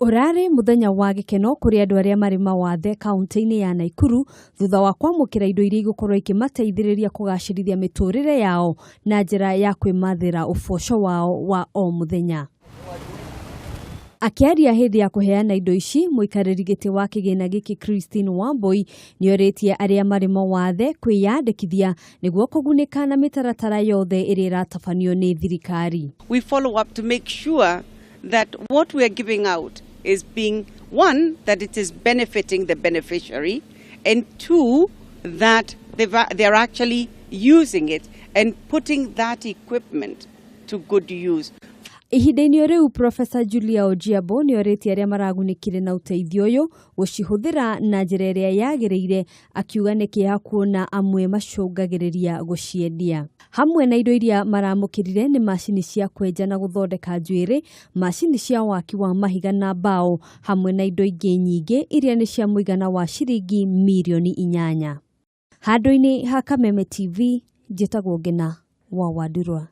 Urare muthenya wa gikeno kuri andu aria mari mawathe kaunti-ini ya Nakuru thutha wa kwamukira indo iria igukorwo ikimateithiriria kugacirithia miturire yao na njira ya kwimathira uboco wao wa o muthenya. Akiaria hindi ya kuheana indo ici, muikariri giti wa kigina giki Christine Wambui nioritie aria mari mawathe kwiyandikithia niguo kugunika na mitaratara yothe iria iratabanio ni thirikari. We follow up to make sure that what we are giving out is being, one, that it is benefiting the beneficiary, and two, that they're actually using it and putting that equipment to good use. Ihinda-ini riu Professor Julia Ojiambo nioritie aria maragunikire na Uteithio uyu gucihuthira na njira iria yagiriire, akiuga ni kiha kuona amwe macungagiriria guciendia. Hamwe na indo iria maramukirire ni macini cia kwenja na guthondeka njuiri, macini cia waki wa mahiga na mbao, hamwe na indo ingi nyingi iria ni cia muigana wa ciringi mirioni 8. Handu-ini ha Kameme TV, njitagwo Ngina wa Wadurwa.